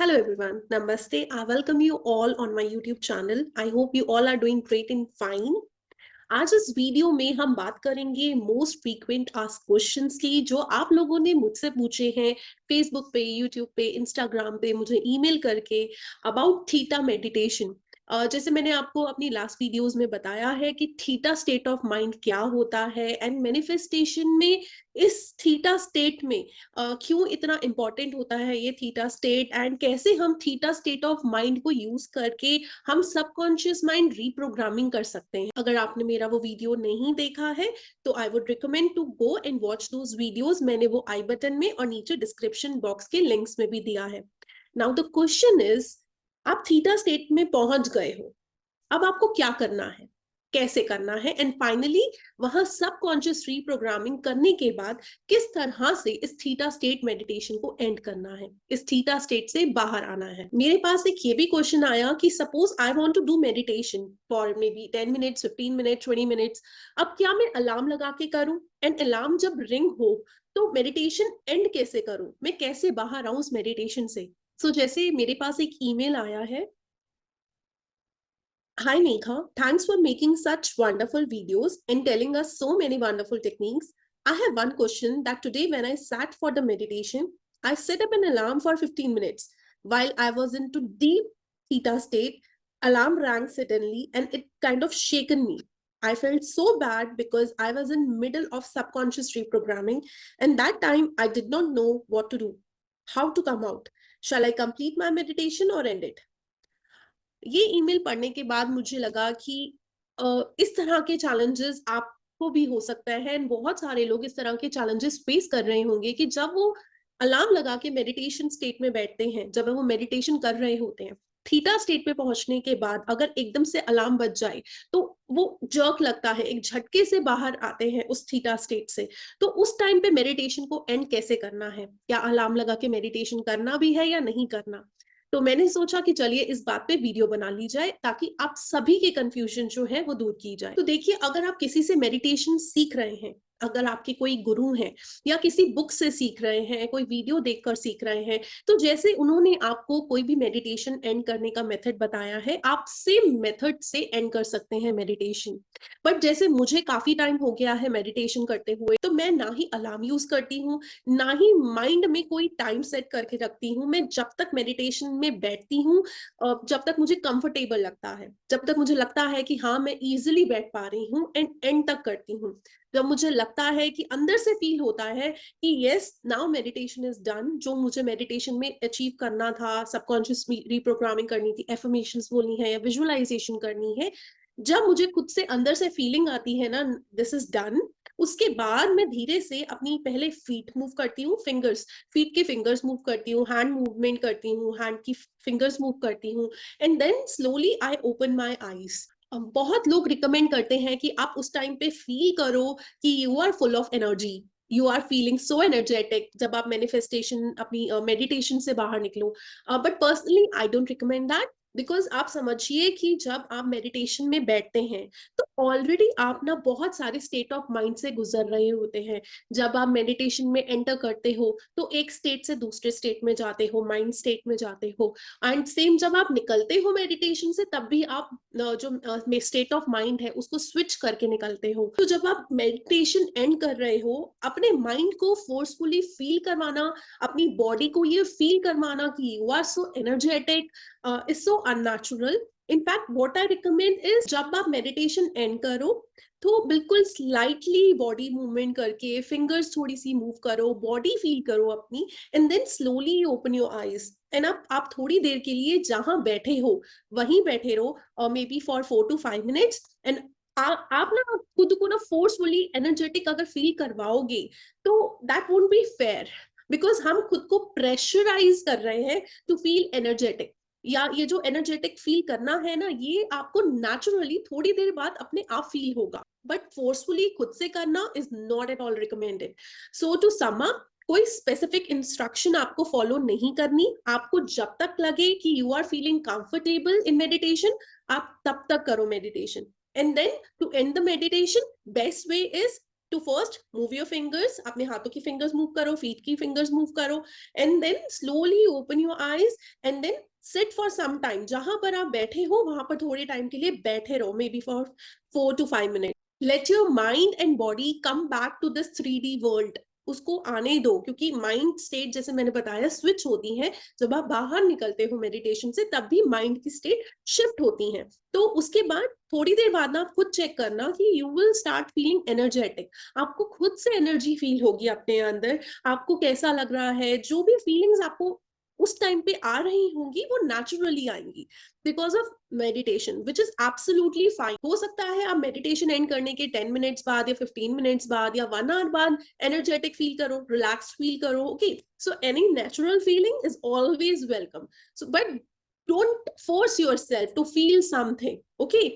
Hello everyone, Namaste. I welcome you all on my YouTube channel. I hope you all are doing great and fine. आज इस video में हम बात करेंगे most frequent asked questions की जो आप लोगों ने मुझसे पूछे हैं फेसबुक पे, यूट्यूब पे, इंस्टाग्राम पे, मुझे ईमेल करके अबाउट थीटा मेडिटेशन। जैसे मैंने आपको अपनी लास्ट वीडियोस में बताया है कि थीटा स्टेट ऑफ माइंड क्या होता है एंड मैनिफेस्टेशन में इस थीटा स्टेट में क्यों इतना इंपॉर्टेंट होता है ये थीटा स्टेट एंड कैसे हम थीटा स्टेट ऑफ माइंड को यूज करके हम सबकॉन्शियस माइंड रीप्रोग्रामिंग कर सकते हैं। अगर आपने मेरा वो वीडियो नहीं देखा है तो I would recommend to go and watch those videos. मैंने वो आई बटन में और नीचे डिस्क्रिप्शन बॉक्स के लिंक्स में भी दिया है। नाउ द क्वेश्चन इज, आप थीटा स्टेट में पहुंच गए हो, अब आपको क्या करना है, कैसे करना है एंड फाइनली वहां सबकॉन्शियस रीप्रोग्रामिंग करने के बाद किस तरह से इस थीटा स्टेट मेडिटेशन को एंड करना है, इस थीटा स्टेट से बाहर आना है। मेरे पास एक ये भी क्वेश्चन आया कि suppose I want to do meditation for maybe 10 minutes, 15 minutes, 20 minutes. अब क्या मैं अलार्म लगा के करूं एंड अलार्म जब रिंग हो तो मेडिटेशन एंड कैसे करूं, मैं कैसे बाहर आऊं उस मेडिटेशन से। सो जैसे मेरे पास एक ईमेल आया है, Hi Megha, thanks for making such wonderful videos and telling us so many wonderful techniques. I have one question that today when I sat for the meditation, I set up an alarm for 15 minutes. While I was into deep theta state, alarm rang suddenly and it kind of shaken me. I felt so bad because I was in middle of subconscious reprogramming and that time I did not know what to do, how to come out. Shall I complete my meditation or end it? ये email पढ़ने के बाद मुझे लगा कि इस तरह के चैलेंजेस आपको भी हो सकता है एंड बहुत सारे लोग इस तरह के चैलेंजेस फेस कर रहे होंगे कि जब वो अलार्म लगा के मेडिटेशन स्टेट में बैठते हैं, जब वो मेडिटेशन कर रहे होते हैं, थीटा स्टेट पे पहुंचने के बाद अगर एकदम से अलार्म बज जाए तो वो जर्क लगता है, एक झटके से बाहर आते हैं उस थीटा स्टेट से। तो उस टाइम पे मेडिटेशन को एंड कैसे करना है, क्या अलार्म लगा के मेडिटेशन करना भी है या नहीं करना। तो मैंने सोचा कि चलिए इस बात पे वीडियो बना ली जाए ताकि आप सभी के कंफ्यूजन जो है वो दूर की जाए। तो देखिए, अगर आप किसी से मेडिटेशन सीख रहे हैं, अगर आपके कोई गुरु हैं या किसी बुक से सीख रहे हैं, कोई वीडियो देखकर सीख रहे हैं, तो जैसे उन्होंने आपको कोई भी मेडिटेशन एंड करने का मेथड बताया है, आप सेम मेथड से एंड कर सकते हैं मेडिटेशन। बट जैसे मुझे काफी टाइम हो गया है मेडिटेशन करते हुए, तो मैं ना ही अलार्म यूज करती हूँ, ना ही माइंड में कोई टाइम सेट करके रखती हूँ। मैं जब तक मेडिटेशन में बैठती हूँ, जब तक मुझे कंफर्टेबल लगता है, जब तक मुझे लगता है कि हाँ मैं इजिली बैठ पा रही हूँ एंड एंड तक करती हूँ। जब मुझे लगता है कि अंदर से फील होता है कि yes now meditation is done, जो मुझे मेडिटेशन में अचीव करना था, सबकॉन्शियस रिप्रोग्रामिंग करनी थी, एफर्मेशंस बोलनी है या विजुअलाइजेशन करनी है, जब मुझे खुद से अंदर से फीलिंग आती है ना दिस इज डन, उसके बाद मैं धीरे से अपनी पहले फीट मूव करती हूँ, फिंगर्स, फीट के फिंगर्स मूव करती हूँ, हैंड मूवमेंट करती हूँ, हैंड की फिंगर्स मूव करती हूँ and then slowly I open my eyes. बहुत लोग रिकमेंड करते हैं कि आप उस टाइम पे फील करो कि you are full of energy, you are feeling so energetic जब आप मैनिफेस्टेशन अपनी मेडिटेशन से बाहर निकलो। But personally I don't recommend that, because आप समझिए कि जब आप मेडिटेशन में बैठते हैं तो ऑलरेडी आप ना बहुत सारे स्टेट ऑफ माइंड से गुजर रहे होते हैं। जब आप मेडिटेशन में एंटर करते हो तो एक स्टेट से दूसरे स्टेट में जाते हो, माइंड स्टेट में जाते हो, एंड सेम जब आप निकलते हो मेडिटेशन से तब भी आप जो स्टेट ऑफ माइंड है उसको स्विच करके निकलते हो। तो जब आप मेडिटेशन एंड कर रहे हो, अपने माइंड को फोर्सफुली फील करवाना, अपनी बॉडी को ये फील करवाना कि you are so energetic is so unnatural. In fact what I recommend is, जब आप मेडिटेशन एंड करो तो बिल्कुल स्लाइटली बॉडी मूवमेंट करके फिंगर्स थोड़ी सी मूव करो, बॉडी फील करो अपनी, and then slowly open your eyes and आप थोड़ी देर के लिए जहां बैठे हो वहीं बैठे रहो, may be for 4 to 5 minutes and आप ना खुद को ना फोर्सफुली एनर्जेटिक अगर फील करवाओगे तो that won't be fair, because हम खुद को प्रेशराइज कर रहे हैं टू फील एनर्जेटिक। या ये जो एनर्जेटिक फील करना है ना, ये आपको नेचुरली थोड़ी देर बाद अपने आप फील होगा, बट फोर्सफुली खुद से करना is not at all recommended. So to sum up, कोई स्पेसिफिक इंस्ट्रक्शन आपको फॉलो नहीं करनी। आपको जब तक लगे कि you are feeling comfortable in meditation, आप तब तक करो meditation and then to end the meditation best way is to first move your fingers, अपने हाथों की fingers move करो, feet की fingers move करो, and then slowly open your eyes and then sit for some time. जहां पर आप बैठे हो वहां पर थोड़े टाइम के लिए बैठे रहो, maybe for 4 to 5 minutes. Let your mind and body come back to this 3D world. उसको आने दो, क्योंकि माइंड स्टेट जैसे मैंने बताया स्विच होती है जब आप बाहर निकलते हो मेडिटेशन से, तब भी माइंड की स्टेट शिफ्ट होती है. तो उसके बाद थोड़ी देर बाद ना आप खुद चेक करना कि you will start feeling energetic. आपको खुद से एनर्जी फील होगी अपने अंदर. आपको कैसा लग रहा है, जो भी फीलिंग्स आपको उस टाइम पे आ रही होंगी वो नेचुरली आएंगी because of meditation, which is absolutely fine. हो सकता है आप मेडिटेशन एंड करने के 10 मिनट्स बाद या 15 मिनट्स बाद या 1 आवर बाद एनर्जेटिक फील करो, रिलैक्स फील करो. Okay, so any natural feeling is always welcome. So but don't force yourself to feel something. Okay,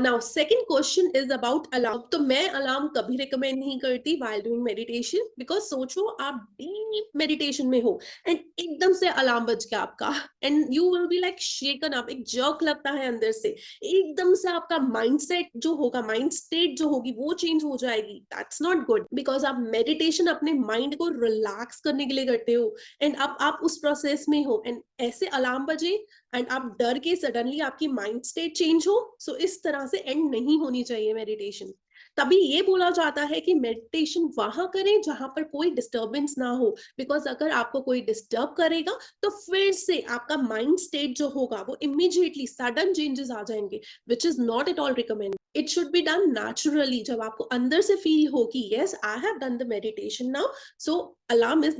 now second question is about alarm. तो मैं अलार्म कभी रिकमेंड नहीं करती while doing meditation, because सोचो आप deep meditation में हो and एकदम से अलार्म बज गया आपका and you will be like shaken up, एक jerk लगता है अंदर से, एकदम से आपका mindset जो होगा, mind state जो होगी वो change हो जाएगी. That's not good, because आप meditation अपने mind को relax करने के लिए करते हो and अब आप उस process में हो and ऐसे अलार्म बजे एंड आप डर के सडनली आपकी माइंड स्टेट चेंज हो. सो इस तरह से एंड नहीं होनी चाहिए मेडिटेशन. तभी ये बोला जाता है कि मेडिटेशन वहां करें जहां पर कोई डिस्टर्बेंस ना हो, बिकॉज अगर आपको कोई डिस्टर्ब करेगा तो फिर से आपका माइंड स्टेट जो होगा वो इमीडिएटली सडन चेंजेस आ जाएंगे, which is not at all recommend. It should be done naturally, जब आपको अंदर से फील हो कि yes I have done the meditation now, so alarm is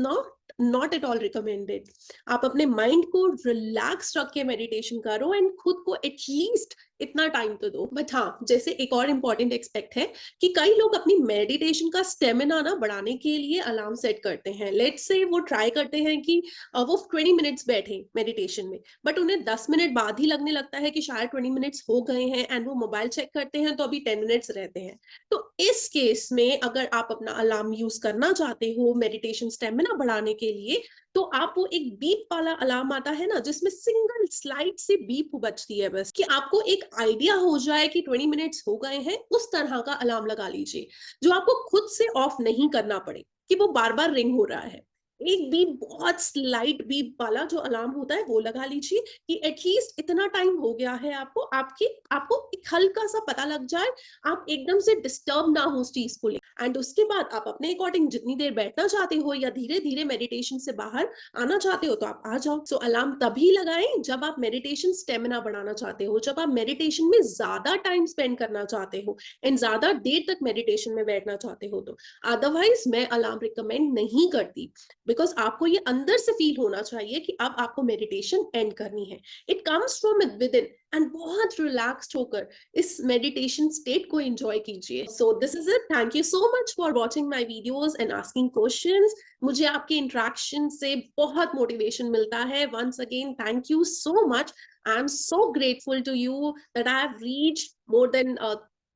not at all recommended. आप अपने माइंड को रिलैक्स रख के मेडिटेशन करो एंड खुद को एटलीस्ट इतना टाइम तो दो. बट हाँ, जैसे एक और इम्पॉर्टेंट एक्सपेक्ट है कि कई लोग अपनी मेडिटेशन का स्टेमिना ना बढ़ाने के लिए अलार्म सेट करते हैं. लेट्स से वो ट्राई करते हैं कि वो 20 मिनट्स बैठे मेडिटेशन में, बट उन्हें 10 मिनट बाद ही लगने लगता है कि शायद 20 मिनट्स हो गए हैं एंड वो मोबाइल चेक करते हैं तो अभी 10 मिनट्स रहते हैं. तो इस केस में अगर आप अपना अलार्म यूज करना चाहते हो मेडिटेशन स्टेमिना बढ़ाने के लिए, तो आप वो एक बीप वाला अलार्म आता है ना, जिसमें सिंगल स्लाइड से बीप बजती है, बस कि आपको एक आइडिया हो जाए कि 20 मिनट्स हो गए हैं, उस तरह का अलार्म लगा लीजिए जो आपको खुद से ऑफ नहीं करना पड़े कि वो बार बार रिंग हो रहा है. एक बीप, बहुत स्लाइट बीप वाला जो अलार्म होता है वो लगा लीजिए कि एटलीस्ट इतना टाइम हो गया है, आपको एक हल्का सा पता लग जाए, आप एकदम से डिस्टर्ब ना हो उस चीज को लेकर. एंड उसके बाद आप अपने अकॉर्डिंग जितनी देर बैठना चाहते हो या धीरे धीरे मेडिटेशन से बाहर आना चाहते हो तो आप आ जाओ. सो अलार्म तभी लगाएं जब आप मेडिटेशन स्टेमिना बढ़ाना चाहते हो, जब आप मेडिटेशन में ज्यादा टाइम स्पेंड करना चाहते हो एंड ज्यादा देर तक मेडिटेशन में बैठना चाहते हो. तो अदरवाइज मैं अलार्म रिकमेंड नहीं करती, बिकॉज आपको ये अंदर से फील होना चाहिए कि अब आपको मेडिटेशन एंड करनी है. It comes from within and बहुत रिलैक्स्ड होकर इस मेडिटेशन स्टेट को एंजॉय कीजिए. So this is it. Thank you so much for watching my videos and asking questions. मुझे आपके इंटरेक्शन से बहुत मोटिवेशन मिलता है. Once again thank you so much. I am so grateful to you that I have reached more than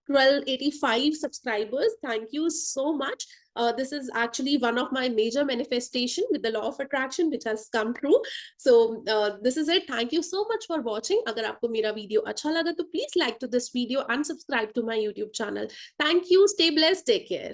1285 subscribers. Thank you so much. This is actually one of my major manifestation with the law of attraction which has come true. So this is it. Thank you so much for watching. अगर आपको मेरा video अच्छा लगा तो please like to this video and subscribe to my YouTube channel. Thank you. Stay blessed. Take care.